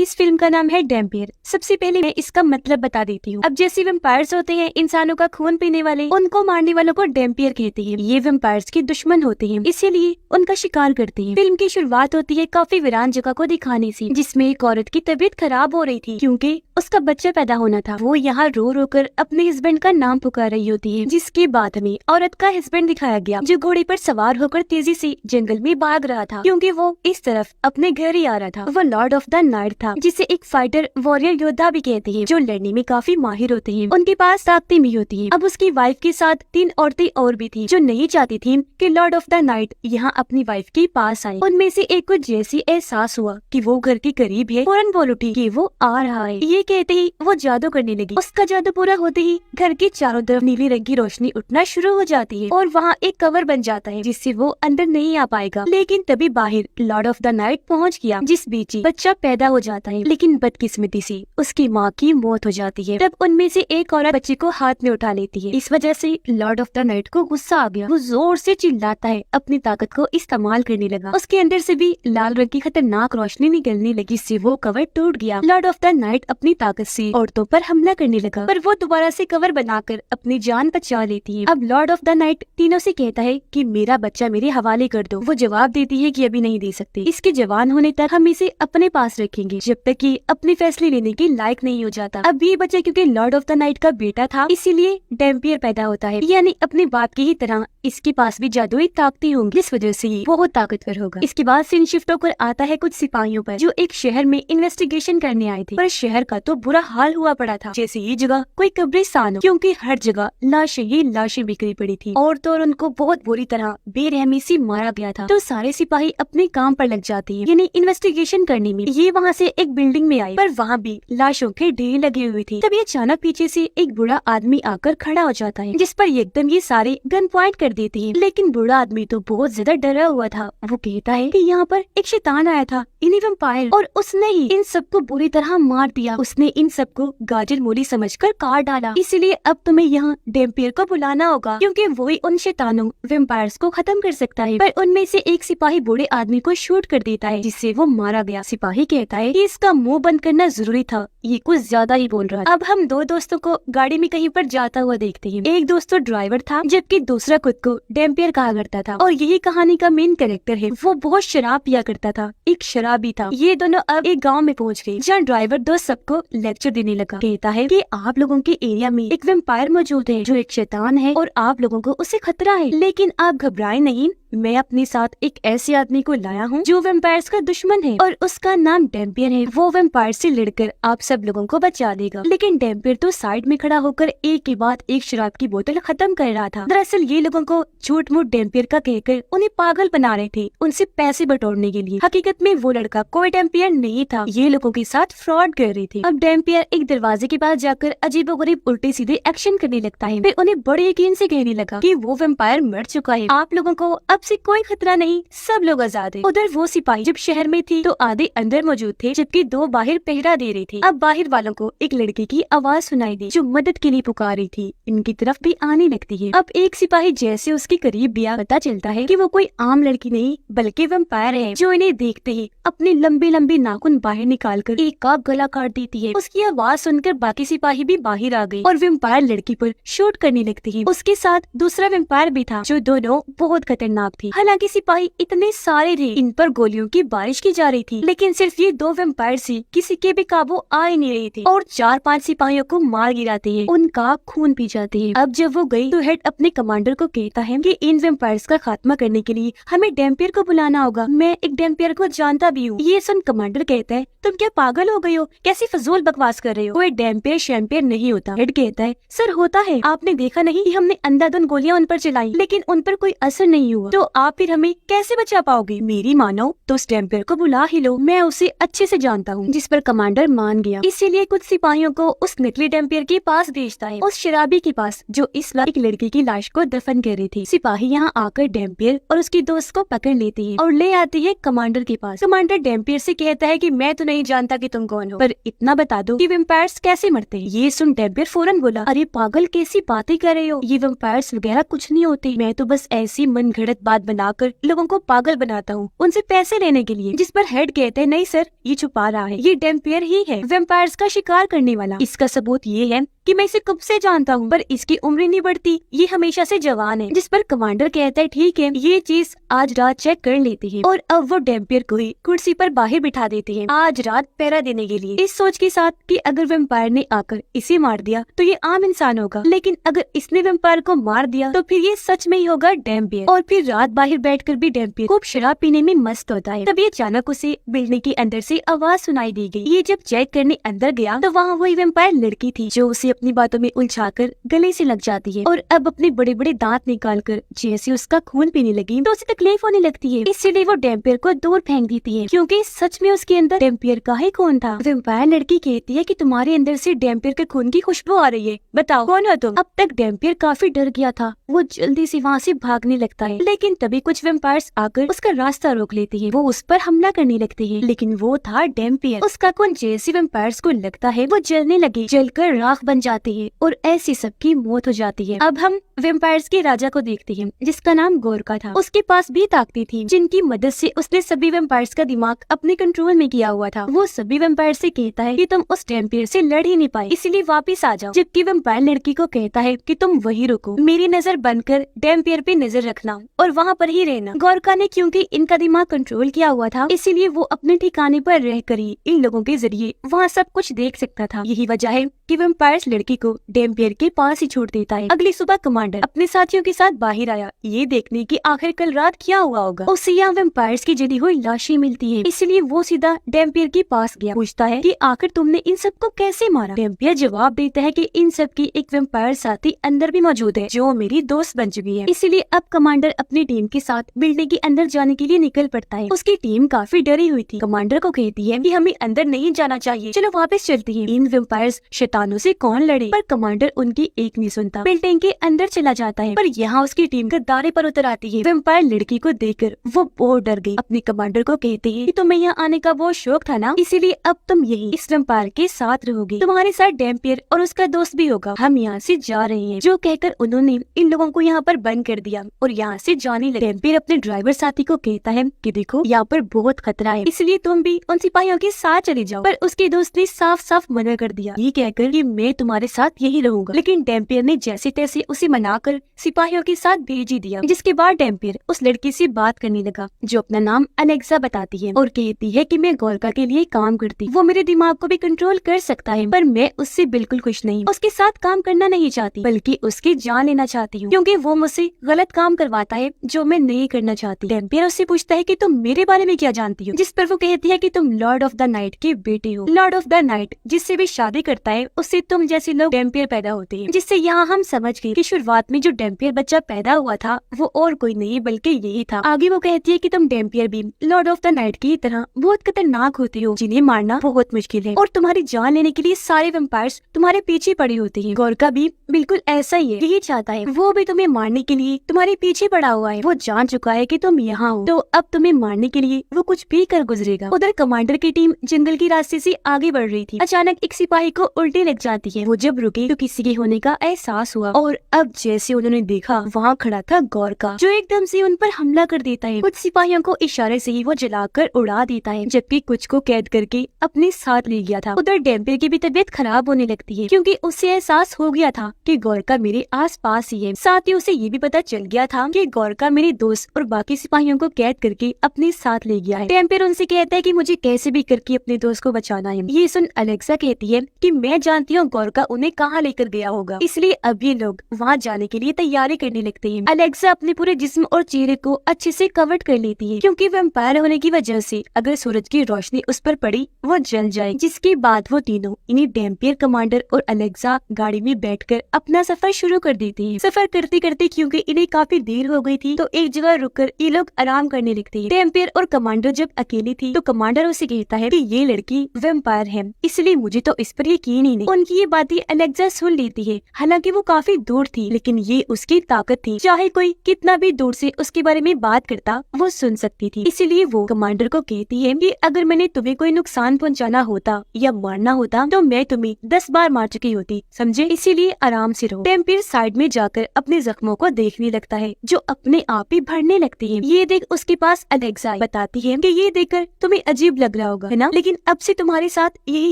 इस फिल्म का नाम है डैम्पियर। सबसे पहले मैं इसका मतलब बता देती हूँ। अब जैसे वेम्पायर्स होते हैं इंसानों का खून पीने वाले, उनको मारने वालों को डैम्पियर कहते हैं। ये वेम्पायर्स के दुश्मन होते हैं, इसीलिए उनका शिकार करते हैं। फिल्म की शुरुआत होती है काफी वीरान जगह को दिखाने से, जिसमें एक औरत की तबीयत खराब हो रही थी क्योंकि उसका बच्चा पैदा होना था। वो यहाँ रो रो कर अपने हस्बैंड का नाम पुकार रही होती है, जिसके बाद में औरत का हस्बैंड दिखाया गया जो घोड़े पर सवार होकर तेजी से जंगल में भाग रहा था क्योंकि वो इस तरफ अपने घर ही आ रहा था। वो लॉर्ड ऑफ द नाइट था, जिसे एक फाइटर वॉरियर योद्धा भी कहते हैं, जो लड़ने में काफी माहिर होते हैं। उनके पास ताकतें भी होती हैं। अब उसकी वाइफ के साथ 3 औरतें और भी थी जो नहीं चाहती थी कि लॉर्ड ऑफ द नाइट यहाँ अपनी वाइफ के पास आए। उनमें से एक को जैसे एहसास हुआ कि वो घर के करीब है, फौरन बोल उठी कि वो आ रहा है। ये कहते ही वो जादू करने लगी। उसका जादू पूरा होते ही घर के चारों तरफ नीली रंग की रोशनी उठना शुरू हो जाती है और वहाँ एक कवर बन जाता है जिससे वो अंदर नहीं आ पाएगा। लेकिन तभी बाहर लॉर्ड ऑफ द नाइट पहुँच गया, जिस बीच ही बच्चा पैदा हो जाता है। लेकिन बदकिस्मती से उसकी माँ की मौत हो जाती है। तब उनमें से एक औरत बच्चे को हाथ में उठा लेती है। इस वजह से लॉर्ड ऑफ द नाइट को गुस्सा आ गया। वो जोर से चिल्लाता है, अपनी ताकत को इस्तेमाल करने लगा। उसके अंदर से भी लाल रंग की खतरनाक रोशनी निकलने लगी, जिससे वो कवर टूट गया। लॉर्ड ऑफ द नाइट अपनी ताकत से औरतों पर हमला करने लगा, पर वो दोबारा से कवर बनाकर अपनी जान बचा लेती है। अब लॉर्ड ऑफ द नाइट तीनों से कहता है कि मेरा बच्चा मेरे हवाले कर दो। वो जवाब देती है कि अभी नहीं दे सकते, इसके जवान होने तक हम इसे अपने पास रखेंगे जब तक कि अपने फैसले लेने के लायक नहीं हो जाता। अब ये बच्चा क्योंकि लॉर्ड ऑफ द नाइट का बेटा था, इसीलिए डैम्पियर पैदा होता है, यानी अपने बाप की ही तरह इसके पास भी जादुई ताकतें होंगी, इस वजह से ये बहुत ताकतवर होगा। इसके बाद सीन शिफ्ट होकर आता है कुछ सिपाहियों पर, जो एक शहर में इन्वेस्टिगेशन करने आए थे। पर शहर का तो बुरा हाल हुआ पड़ा था, जैसे ये जगह कोई कब्रिस्तान हो, क्योंकि हर जगह लाशें ही लाशें बिखरी पड़ी थी और तो और उनको बहुत बुरी तरह बेरहमी से मारा गया था। तो सारे सिपाही अपने काम पर लग जाते हैं, यानी इन्वेस्टिगेशन करने में। ये वहाँ से एक बिल्डिंग में आई, पर वहाँ भी लाशों के ढेर लगे हुए थे। तभी अचानक पीछे से एक बूढ़ा आदमी आकर खड़ा हो जाता है, जिस पर एकदम ये सारे गन पॉइंट कर देते हैं। लेकिन बूढ़ा आदमी तो बहुत ज्यादा डरा हुआ था। वो कहता है कि यहाँ पर एक शैतान आया था, इन्हीं वैम्पायर, और उसने ही इन सबको बुरी तरह मार दिया। उसने इन सबको गाजर मूली समझकर काट डाला, इसलिए अब तुम्हें यहाँ डैम्पियर को बुलाना होगा, क्योंकि वही उन शैतानों वैम्पायर्स को खत्म कर सकता है। पर उनमें से एक सिपाही बूढ़े आदमी को शूट कर देता है, जिससे वो मारा गया। सिपाही कहता है कि इसका मुंह बंद करना जरूरी था, ये कुछ ज्यादा ही बोल रहा था। अब हम 2 दोस्तों को गाड़ी में कहीं पर जाता हुआ देखते हैं। एक दोस्त तो ड्राइवर था, जबकि दूसरा खुद को डैम्पियर कहा करता था, और यही कहानी का मेन कैरेक्टर है। वो बहुत शराब पिया करता था, एक शराबी था। ये दोनों अब एक गांव में पहुंच गए, जहाँ ड्राइवर दोस्त सबको लेक्चर देने लगा। कहता है कि आप लोगों के एरिया में एक वैम्पायर मौजूद है, जो एक शैतान है और आप लोगों को उससे खतरा है। लेकिन आप घबराएं नहीं, मैं अपने साथ एक ऐसे आदमी को लाया हूँ जो वैम्पायर्स का दुश्मन है और उसका नाम डैम्पियर है। वो वैम्पायर से लड़कर आप सब लोगों को बचा देगा। लेकिन डैम्पियर तो साइड में खड़ा होकर एक के बाद एक शराब की बोतल खत्म कर रहा था। दरअसल ये लोगों को झूठ मूठ डैम्पियर का कहकर उन्हें पागल बना रहे थे, उनसे पैसे बटोरने के लिए। हकीकत में वो लड़का कोई डैम्पियर नहीं था, ये लोगों के साथ फ्रॉड कर रहे थे। अब डैम्पियर एक दरवाजे के पास जाकर अजीबोगरीब उल्टे सीधे एक्शन करने लगता है। फिर उन्हें बड़े यकीन से कहने लगा कि वो वैम्पायर मर चुका है, आप लोगों को अब से कोई खतरा नहीं, सब लोग आजाद हैं। उधर वो सिपाही जब शहर में थी तो आधे अंदर मौजूद थे, जबकि 2 बाहर पहरा दे रहे थे। अब बाहर वालों को एक लड़की की आवाज सुनाई दी, जो मदद के लिए पुकार रही थी। इनकी तरफ भी आने लगती है। अब एक सिपाही जैसे उसके करीब गया, पता चलता है कि वो कोई आम लड़की नहीं बल्कि वैम्पायर है, जो इन्हें देखते ही अपने लंबे लंबे नाखून बाहर निकालकर एक का गला काट देती है। उसकी आवाज सुनकर बाकी सिपाही भी बाहर आ गए और वैम्पायर लड़की पर शूट करने लगते हैं। उसके साथ दूसरा वैम्पायर भी था, जो दोनों बहुत खतरनाक थे। हालांकि सिपाही इतने सारे थे, इन पर गोलियों की बारिश की जा रही थी, लेकिन सिर्फ ये 2 वैम्पायर से किसी के भी काबू आ ही नहीं रहे थे और 4-5 सिपाहियों को मार गिराते हैं, उनका खून पी जाते हैं। अब जब वो गई तो हेड अपने कमांडर को कहता है कि इन वैम्पायर्स का खात्मा करने के लिए हमें डैम्पियर को बुलाना होगा। मैं एक डैम्पियर को जानता भी हूँ। ये सुन कमांडर कहता है, तुम क्या पागल हो गई हो, कैसी फजूल बकवास कर रहे हो, कोई डैम्पियर शैम्पियर नहीं होता। हेड कहता है, सर होता है, आपने देखा नहीं कि हमने अंधाधुंध गोलियां उन पर चलाई, लेकिन उन पर कोई असर नहीं हुआ, तो आप फिर हमें कैसे बचा पाओगे? मेरी मानो तो उस डैम्पियर को बुला ही लो, मैं उसे अच्छे से जानता हूँ। जिस पर कमांडर मान गया। इसीलिए कुछ सिपाहियों को उस नकली डैम्पियर के पास भेजता है, उस शराबी के पास, जो इस एक लड़की की लाश को दफन कर रही थी। सिपाही यहाँ आकर डैम्पियर और उसकी दोस्त को पकड़ लेती है और ले आती है कमांडर के पास। कमांडर डैम्पियर से कहता है कि मैं तो नहीं जानता कि तुम कौन हो, पर इतना बता दो कि वैम्पायर्स कैसे मरते हैं। ये सुन डैम्पियर फौरन बोला, अरे पागल कैसी बातें कर रहे हो, ये वैम्पायर्स वगैरह कुछ नहीं होते, मैं तो बस ऐसी मन घड़त बात बनाकर लोगों को पागल बनाता हूँ उनसे पैसे लेने के लिए। जिस पर हेड कहते हैं नहीं सर, ये छुपा रहा है, ये डेम्पियर ही है, वेम्पायर्स का शिकार करने वाला। इसका सबूत ये है कि मैं इसे कब से जानता हूँ, पर इसकी उम्र नहीं बढ़ती, ये हमेशा से जवान है। जिस पर कमांडर कहता है ठीक है, ये चीज आज रात चेक कर लेती है। और अब वो डेम्पियर को ही कुर्सी पर बाहर बिठा देती है आज रात पहरा देने के लिए, इस सोच के साथ कि अगर वेम्पायर ने आकर इसे मार दिया तो ये आम इंसान होगा, लेकिन अगर इसने वेम्पायर को मार दिया तो फिर ये सच में ही होगा डेम्पियर। और फिर रात बाहर बैठकर भी डेम्पियर खूब शराब पीने में मस्त होता है। तभी अचानक उसे बिल्डिंग के अंदर से आवाज सुनाई दी गई। ये जब चेक करने अंदर गया तो वहाँ वही वेम्पायर लड़की थी जो उसे अपनी बातों में उलझाकर गले से लग जाती है। और अब अपने बड़े बड़े दांत निकालकर जैसे उसका खून पीने लगी तो उसे तकलीफ होने लगती है, इसलिए वो डेम्पियर को दूर फेंक देती है क्योंकि सच में उसके अंदर डेम्पियर का ही खून था। वेम्पायर लड़की कहती है कि तुम्हारे अंदर से डेम्पियर के खून की खुशबू आ रही है, बताओ कौन हो तुम। अब तक डेम्पियर काफी डर गया था, वो जल्दी से वहाँ से भागने लगता है, लेकिन तभी कुछ वेम्पायर्स आकर उसका रास्ता रोक लेते हैं। वो उस पर हमला करने लगते हैं, लेकिन वो था डेम्पियर। उसका खून जैसे वेम्पायर्स को लगता है वो जलने लगे, जलकर राख बन जाती है और ऐसी सबकी मौत हो जाती है। अब हम वेम्पायर्स के राजा को देखते हैं जिसका नाम गोरका था। उसके पास भी ताकतें थी जिनकी मदद से उसने सभी वेम्पायर्स का दिमाग अपने कंट्रोल में किया हुआ था। वो सभी वेम्पायर से कहता है कि तुम उस डेम्पियर से लड़ ही नहीं पाए, इसलिए वापिस आ जाओ। जबकि वेम्पायर लड़की को कहता है कि तुम वही रुको, मेरी नजर बनकर डेम्पियर पे नजर रखना और वहाँ पर ही रहना। गोरका ने क्योंकि इनका दिमाग कंट्रोल किया हुआ था, इसीलिए वो अपने ठिकाने पर रहकर ही इन लोगों के जरिए वहाँ सब कुछ देख सकता था। यही वजह है कि वेम्पायर्स लड़की को डेम्पियर के पास ही छोड़ देता है। अगली सुबह कमांडर अपने साथियों के साथ बाहर आया ये देखने की आखिर कल रात क्या हुआ होगा। उसे यहाँ वेम्पायर्स की जली हुई लाशें मिलती है, इसलिए वो सीधा डेम्पियर के पास गया। पूछता है कि आखिर तुमने इन सबको कैसे मारा। डेम्पियर जवाब देता है कि इन सब की एक वेम्पायर साथी अंदर भी मौजूद है जो मेरी दोस्त बन चुकी है। इसलिए अब कमांडर अपनी टीम के साथ बिल्डिंग के अंदर जाने के लिए निकल पड़ता है। उसकी टीम काफी डरी हुई थी। कमांडर को कहती है कि हमें अंदर नहीं जाना चाहिए, चलो वापस चलती है। इन वेम्पायर्स शैतानों से कौन लड़े, पर कमांडर उनकी एक नहीं सुनता, बिल्डिंग के अंदर चला जाता है। पर यहाँ उसकी टीम गद्दारे पर उतर आती है। वेम्पायर लड़की को देखकर वो बहुत डर गई। अपने कमांडर को कहती है कि तुम्हें यहाँ आने का बहुत शौक था ना, इसीलिए अब तुम यही इस वेम्पायर के साथ रहोगे, तुम्हारे साथ डेम्पियर और उसका दोस्त भी होगा, हम यहाँ से जा रहे हैं। जो कहकर उन्होंने इन लोगों को यहाँ पर बंद कर दिया और यहाँ से जाने लगे। डेम्पियर अपने ड्राइवर साथी को कहता है कि देखो यहाँ पर बहुत खतरा है, इसलिए तुम भी उन सिपाहियों के साथ चले जाओ। पर उसके दोस्त ने साफ साफ मना कर दिया, ये कहकर कि मैं तुम्हारे साथ यही रहूंगा। लेकिन डेम्पियर ने जैसे तैसे उसे मनाकर सिपाहियों के साथ भेज ही दिया। जिसके बाद डेम्पियर उस लड़की से बात करने लगा जो अपना नाम अलेक्सा बताती है और कहती है कि मैं गोरका के लिए काम करती, वो मेरे दिमाग को भी कंट्रोल कर सकता है, पर मैं उससे बिल्कुल खुश नहीं, उसके साथ काम करना नहीं चाहती, बल्कि उसकी जान लेना चाहती हूँ क्योंकि वो मुझसे गलत काम करवाता है जो मैं नहीं करना चाहती। डेम्पियर उससे पूछता है कि तुम मेरे बारे में क्या जानती हो, जिस पर वो कहती है कि तुम लॉर्ड ऑफ द नाइट के बेटे हो। लॉर्ड ऑफ द नाइट जिससे भी शादी करता है उससे तुम जैसे लोग डेम्पियर पैदा होते हैं। जिससे यहाँ हम समझ गए कि शुरुआत में जो डेम्पियर बच्चा पैदा हुआ था वो और कोई नहीं बल्कि यही था। आगे वो कहती है कि तुम डेम्पियर भी लॉर्ड ऑफ द नाइट की तरह बहुत खतरनाक होते हो, जिन्हें मारना बहुत मुश्किल है और तुम्हारी जान लेने के लिए सारे वेम्पायर्स तुम्हारे पीछे पड़े होते हैं। गोरका भी बिल्कुल ऐसा ही है, यही चाहता है, वो भी तुम्हें मारने के लिए तुम्हारे पीछे पड़ा हुआ है। वो जान चुका है कि तुम यहाँ हो, तो अब तुम्हें मारने के लिए वो कुछ भी कर गुजरेगा। उधर कमांडर की टीम जंगल के रास्ते से आगे बढ़ रही थी। अचानक एक सिपाही को उल्टी लग जाती है। वो जब रुके तो किसी के होने का एहसास हुआ और अब जैसे उन्होंने देखा वहाँ खड़ा था गोरका जो एकदम से उन पर हमला कर देता है। कुछ सिपाहियों को इशारे से ही वो जलाकर उड़ा देता है, जबकि कुछ को कैद करके अपने साथ ले गया था। उधर डेम्पियर की भी तबीयत खराब होने लगती है क्योंकि उससे एहसास हो गया था कि गोरका मेरे आसपास ही है। साथ ही उसे ये भी पता चल गया था कि गोरका मेरे दोस्त और बाकी सिपाहियों को कैद करके अपने साथ ले गया है। डेम्पियर उनसे कहता है कि मुझे कैसे भी करके अपने दोस्त को बचाना है। ये सुन अलेक्सा कहती है कि मैं जानती हूँ गोरका उन्हें कहाँ लेकर गया होगा, इसलिए अब ये लोग वहाँ जाने के लिए तैयारी करने लगते हैं। अलेक्सा अपने पूरे जिस्म और चेहरे को अच्छे से कवर कर लेती है क्योंकि वैम्पायर होने की वजह से अगर सूरज की रोशनी उस पर पड़ी वो जल जाए। जिसके बाद वो तीनों इन्हीं डेम्पियर, कमांडर और अलेक्सा गाड़ी में बैठकर अपना सफर शुरू कर देते हैं। सफर करते करते क्योंकि इन्हें काफी देर हो गई थी तो एक जगह रुककर ये लोग आराम करने लगते हैं। डेम्पियर और कमांडर जब अकेली थी तो कमांडर उसे कहता है कि ये लड़की वैम्पायर है, इसलिए मुझे तो इस पर यकीन ही नहीं। उनकी ये बात ही अलेक्सा सुन लेती है। हालांकि वो काफी दूर थी, लेकिन ये उसकी ताकत थी, चाहे कोई कितना भी दूर से उसके बारे में बात करता वो सुन सकती थी। इसीलिए वो कमांडर को कहती है कि अगर मैंने तुम्हें कोई नुकसान पहुंचाना होता या मारना होता तो मैं तुम्हें 10 बार मार चुकी होती, समझे? इसीलिए आराम से रहो। टेम्पियर साइड में जाकर अपने जख्मों को देखने लगता है जो अपने आप ही भरने लगते हैं। ये देख उसके पास अलेक्सा बताती है कि ये देखकर तुम्हें अजीब लग रहा होगा, है ना? लेकिन अब से तुम्हारे साथ यही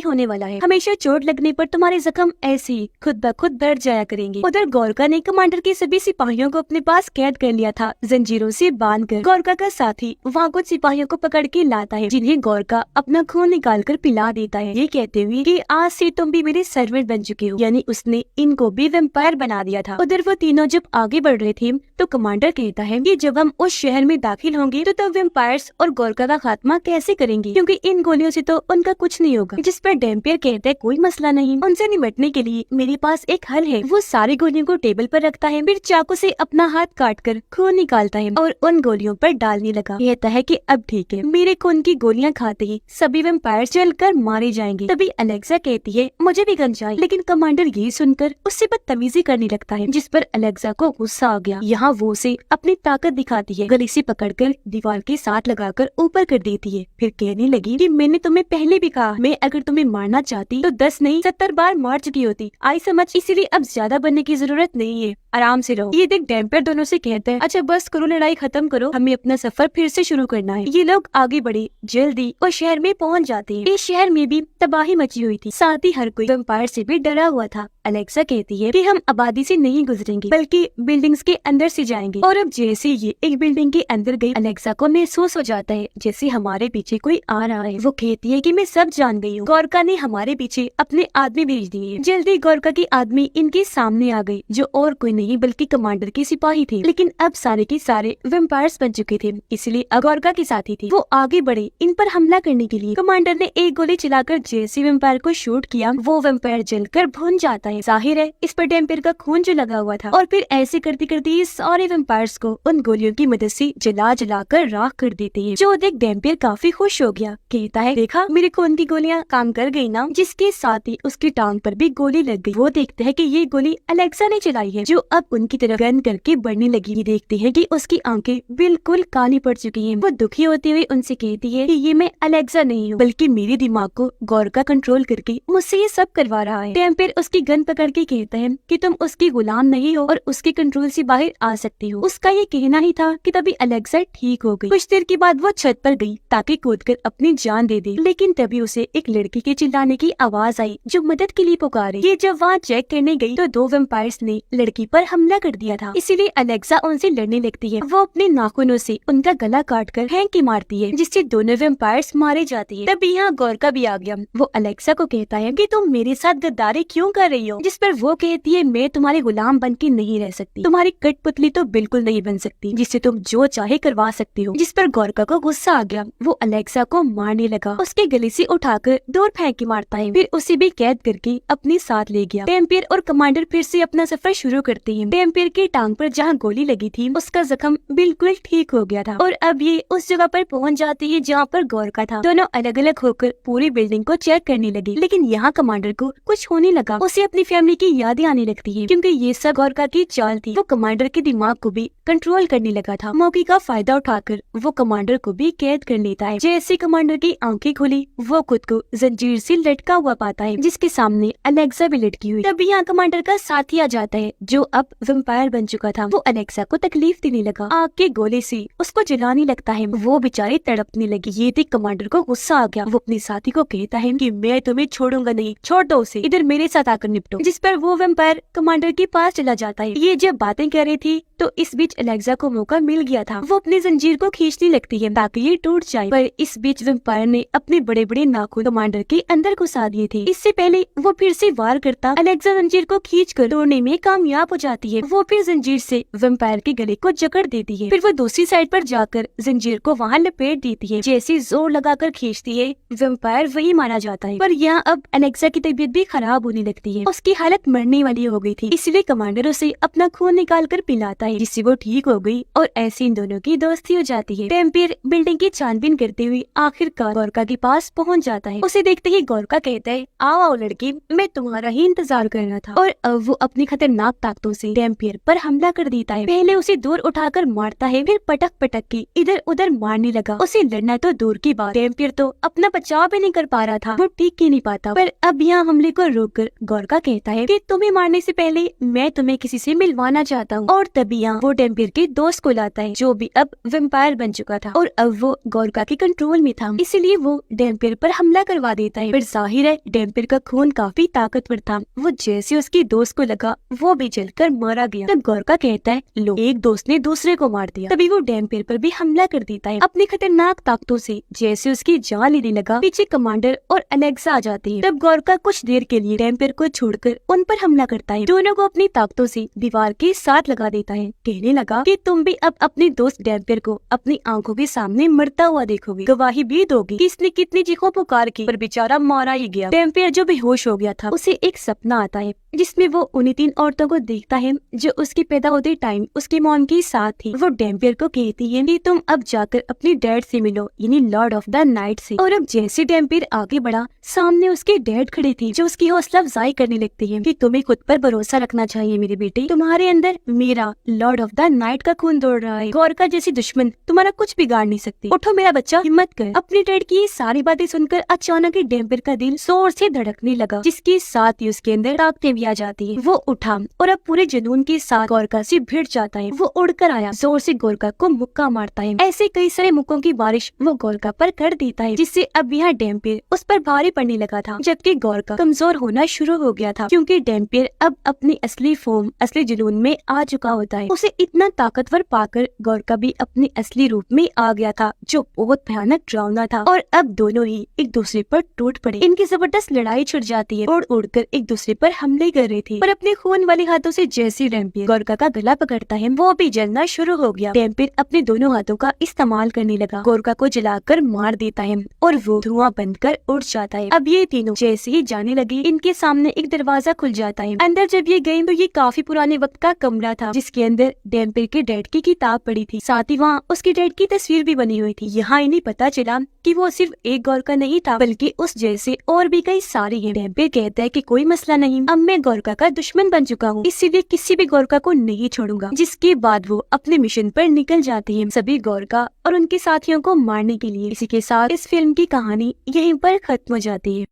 होने वाला है। हमेशा चोट लगने पर तुम्हारे जख्म ऐसे ही खुद ब खुद बढ़ जाया करेंगे। उधर गोरका ने कमांडर के सभी सिपाहियों को अपने पास कैद कर लिया था, जंजीरों से बांधकर। गोरका का साथी वहाँ कुछ सिपाहियों को पकड़ के लाता है, जिन्हें गोरका अपना खून निकाल कर पिला देता है, ये कहते हुए कि आज से तुम भी मेरे सर्वेंट बन चुके हो। यानी उसने इनको भी वेम्पायर बना दिया था। उधर वो तीनों जब आगे बढ़ रहे थे तो कमांडर कहता है कि जब हम उस शहर में दाखिल होंगे तो तब वेम्पायर्स और गोरका का खात्मा कैसे करेंगे, क्योंकि इन गोलियों से तो उनका कुछ नहीं होगा। जिस पर डेम्पियर कहता है कोई मसला नहीं, उनसे निपटने के लिए मेरे पास एक हल है। वो सारी गोलियों को टेबल पर रखता है, फिर चाकू से अपना हाथ काट कर खून निकालता है और उन गोलियों पर डालने लगा। कहता है कि अब ठीक है, मेरे खून की गोलियां खाते ही सभी वेम्पायर जलकर मारे जाएंगे। तभी अलेक्सा कहती है मुझे भी गन चाहिए, लेकिन कमांडर ये सुनकर उससे बदतमीजी करने लगता है, जिस पर अलेक्सा को गुस्सा आ गया। यहाँ वो उसे अपनी ताकत दिखाती है, गले से पकड़कर दीवार के साथ लगाकर ऊपर कर देती है। फिर कहने लगी कि मैंने तुम्हें पहले भी कहा, मैं अगर तुम्हें मारना चाहती तो 10 नहीं 70 बार मार चुकी होती, आई समझ? इसीलिए अब ज्यादा बनने की जरूरत नहीं है, आराम से रहो। ये देख डेम्पियर दोनों से कहते हैं अच्छा बस करो, लड़ाई खत्म करो, हमें अपना सफर फिर से शुरू करना है। ये लोग आगे बढ़े, जल्दी और शहर में पहुंच जाते हैं। इस शहर में भी तबाही मची हुई थी, साथ ही हर कोई वेम्पायर से भी डरा हुआ था। अलेक्सा कहती है कि हम आबादी से नहीं गुजरेंगे बल्कि बिल्डिंग्स के अंदर से जाएंगे। और अब जैसे ये एक बिल्डिंग के अंदर गई, अलेक्सा को महसूस हो जाता है जैसे हमारे पीछे कोई आ रहा है। वो कहती है कि मैं सब जान गई हूँ, गोरका ने हमारे पीछे अपने आदमी भेज दिए। जल्दी गोरका की आदमी इनके सामने आ गई, जो और कोई नहीं बल्कि कमांडर के सिपाही थे। लेकिन अब सारे के सारे वेम्पायर्स बन चुके थे, इसलिए अब गोरका के साथी थे। वो आगे बढ़े इन पर हमला करने के लिए। कमांडर ने एक गोली चलाकर जैसे वेम्पायर को शूट किया, वो वेम्पायर जलकर भुन जाता है। जाहिर है इस पर डेम्पियर का खून जो लगा हुआ था। और फिर ऐसे करते करते ये सारे वेम्पायर्स को उन गोलियों की मदद से जला जला कर राख कर देते हैं। जो देख डेम्पियर काफी खुश हो गया, कहता है देखा मेरे खून की गोलियां काम कर गई ना। जिसके साथ ही उसकी टांग पर भी गोली लग गई। वो देखते हैं कि ये गोली अलेक्सा ने चलाई है, जो अब उनकी तरफ गन करके बढ़ने लगी। ये देखते हैं कि उसकी आंखें बिल्कुल काली पड़ चुकी हैं। वो दुखी होते हुए उनसे कहती है कि ये मैं अलेक्सा नहीं हूँ, बल्कि मेरे दिमाग को गोरका कंट्रोल करके मुझसे ये सब करवा रहा है। डेम्पियर उसकी गन पकड़ के कहता है कि तुम उसकी गुलाम नहीं हो और उसके कंट्रोल से बाहर आ सकती हो। उसका ये कहना ही था कि तभी अलेक्सा ठीक हो गई। कुछ देर के बाद वो छत पर गई ताकि कूदकर अपनी जान दे दे, लेकिन तभी उसे एक लड़की के चिल्लाने की आवाज आई जो मदद के लिए पुकारे। ये जब वहाँ चेक करने गई तो 2 वेम्पायर्स ने लड़की पर हमला कर दिया था, इसीलिए अलेक्सा उनसे लड़ने लगती है। वो अपने नाखूनों से उनका गला काट कर फेंक मारती है, जिससे दोनों वेम्पायर्स मारे जाते हैं। तभी यहाँ गोरका भी आ गया। वो अलेक्सा को कहता है कि तुम मेरे साथ गद्दारी क्यों कर रही हो, जिस पर वो कहती है मैं तुम्हारे गुलाम बन के नहीं रह सकती, तुम्हारी कठपुतली तो बिल्कुल नहीं बन सकती जिससे तुम जो चाहे करवा सकती हो। जिस पर गोरका को गुस्सा आ गया, वो अलेक्सा को मारने लगा, उसके गले से उठाकर दूर फेंक के मारता है, फिर उसे भी कैद करके अपने साथ ले गया। डेम्पियर और कमांडर फिर से अपना सफर शुरू करते हैं। डेम्पियर की टांग पर जहाँ गोली लगी थी उसका जख्म बिल्कुल ठीक हो गया था और अब ये उस जगह पर पहुँच जाते हैं जहाँ पर गोरका था। दोनों अलग अलग होकर पूरी बिल्डिंग को चेक करने लगे, लेकिन यहाँ कमांडर को कुछ होने लगा। उसे अपनी फैमिली की यादें आने लगती है, क्योंकि ये सब गोरका की चाल थी। वो कमांडर के दिमाग को भी कंट्रोल करने लगा था। मौके का फायदा उठाकर वो कमांडर को भी कैद कर लेता है। जैसे कमांडर की आंखें खुली, वो खुद को जंजीर से लटका हुआ पाता है, जिसके सामने अलेक्सा भी लटकी हुई। तभी यहाँ कमांडर का साथी आ जाता है, जो अब वेम्पायर बन चुका था। वो अलेक्सा को तकलीफ देने लगा, आग के गोले से उसको जलाने लगता है। वो बेचारी तड़पने लगी। ये देख कमांडर को गुस्सा आ गया। वो अपने साथी को कहता है कि मैं तुम्हें छोड़ूंगा नहीं, छोड़ दो उसे, इधर मेरे साथ आकर निपटो। जिस पर वो वेम्पायर कमांडर के पास चला जाता है। ये जब बातें कर रही थी तो इस बीच अलेक्सा को मौका मिल गया था। वो अपनी जंजीर को खींचने लगती है ताकि ये टूट जाए, पर इस बीच वेम्पायर ने अपने बड़े बड़े नाखून कमांडर के अंदर घुसा दिए थे। इससे पहले वो फिर से वार करता, अलेक्सा जंजीर को खींचकर तोड़ने में कामयाब हो जाती है। वो फिर जंजीर से वेम्पायर के गले को जकड़ देती है। फिर वो दूसरी साइड पर जाकर जंजीर को वहाँ लपेट देती है। जैसे जोर लगाकर खींचती है, वेम्पायर वही मारा जाता है। पर यहाँ अब अलेक्सा की तबीयत भी खराब होने लगती है। उसकी हालत मरने वाली हो गई थी, इसलिए कमांडर उसे अपना खून निकाल कर पिलाता है, जिससे वो ठीक हो गई और ऐसे इन दोनों की दोस्ती हो जाती है। डेम्पियर बिल्डिंग की छानबीन करते हुए आखिरकार गोरका के पास पहुंच जाता है। उसे देखते ही गोरका कहता है, आओ आओ लड़की, मैं तुम्हारा ही इंतजार कर रहा था। और अब वो अपनी खतरनाक ताकतों से डेम्पियर पर हमला कर देता है। पहले उसे दूर उठाकर मारता है, फिर पटक पटक के इधर उधर मारने लगा। उसे लड़ना तो दूर की बात, डेम्पियर तो अपना बचाव भी नहीं कर पा रहा था, वो टिक ही नहीं पाता। पर अब यहाँ हमले को रोककर गोरका कहता है कि तुम्हें मारने से पहले मैं तुम्हें किसी से मिलवाना चाहता हूँ। और तभी यहाँ वो डेम्पियर के दोस्त को लाता है, जो भी अब वेम्पायर बन चुका था और अब वो गोरका के कंट्रोल में था, इसलिए वो डेम्पियर पर हमला करवा देता है। पर जाहिर है डेम्पियर का खून काफी ताकतवर था, वो जैसे उसके दोस्त को लगा वो भी जलकर मारा गया। तब गोरका कहता है, लो, एक दोस्त ने दूसरे को मार दिया। तभी वो डेम्पियर पर भी हमला कर देता है अपनी खतरनाक ताकतों से। जैसे उसकी जान लेने लगा, पीछे कमांडर और अलेक्सा आ जाती है। तब गोरका कुछ देर के लिए डेम्पियर को छोड़कर उन पर हमला करता है, दोनों को अपनी ताकतों से दीवार के साथ लगा देता है। कहने लगा कि तुम भी अब अपने दोस्त डेम्पियर को अपनी आंखों के सामने मरता हुआ देखोगे, गवाही भी दोगी कि इसने कितनी चीखों पुकार की, पर बेचारा मारा ही गया। डेम्पियर जो बेहोश हो गया था, उसे एक सपना आता है जिसमें वो उन्हीं 3 औरतों को देखता है जो उसके पैदा होते टाइम उसकी मॉम के साथ थी। वो डेम्पियर को कहती है कि तुम अब जाकर अपने डैड से मिलो, यानी लॉर्ड ऑफ द नाइट से। और अब जैसे डेम्पियर आगे बढ़ा, सामने उसके डैड खड़े थे, जो उसकी हौसला अफजाई करने लगते हैं कि तुम्हें खुद पर भरोसा रखना चाहिए मेरे बेटे, तुम्हारे अंदर मेरा लॉर्ड ऑफ द नाइट का खून दौड़ रहा है, गोरका जैसी दुश्मन तुम्हारा कुछ बिगाड़ नहीं सकती, उठो मेरा बच्चा, हिम्मत कर। अपने डैड की ये सारी बातें सुनकर अचानक ही डेम्पियर का दिल जोर से धड़कने लगा, जिसके साथ ही उसके अंदर ताकतें भी आ जाती है। वो उठा और अब पूरे जुनून के साथ गोरका से भिड़ जाता है। वो उड़कर आया, जोर से गोरका को मुक्का मारता है। ऐसे कई सारे मुक्कों की बारिश वो गोरका पर कर देता है, जिससे अब यहाँ डेम्पियर उस पर भारी पड़ने लगा था, जबकि गोरका कमजोर होना शुरू हो गया था, क्योंकि डेम्पियर अब अपनी असली फॉर्म, असली जुनून में आ चुका होता है। उसे इतना ताकतवर पाकर गोरका भी अपने असली रूप में आ गया था, जो बहुत भयानक डरावना था। और अब दोनों ही एक दूसरे पर टूट पड़े। इनकी जबरदस्त लड़ाई छिड़ जाती है, उड़ उड़कर एक दूसरे पर हमले कर रहे थे। पर अपने खून वाले हाथों से जैसे डेम्पियर गोरका का गला पकड़ता है, वो भी जलना शुरू हो गया। डेम्पियर अपने दोनों हाथों का इस्तेमाल करने लगा, गोरका को जलाकर मार देता है और वो धुआं बनकर उड़ जाता है। अब ये तीनों जैसे ही जाने लगे, इनके सामने एक दरवाजा खुल जाता है। अंदर जब ये गए तो ये काफी पुराने वक्त का कमरा था, जिसके अंदर डेम्पियर के डैड की किताब पड़ी थी, साथ ही वहाँ उसके डैड की तस्वीर भी बनी हुई थी। यहाँ इन्हें पता चला कि वो सिर्फ एक गोरका नहीं था, बल्कि उस जैसे और भी कई सारे हैं। डेम्पियर कहता है कि कोई मसला नहीं, अब मैं गोरका का दुश्मन बन चुका हूँ, इसीलिए किसी भी गोरका को नहीं छोड़ूंगा। जिसके बाद वो अपने मिशन पर निकल जाते हैं, सभी गोरका और उनके साथियों को मारने के लिए। इसी के साथ इस फिल्म की कहानी यहीं पर खत्म हो जाती है।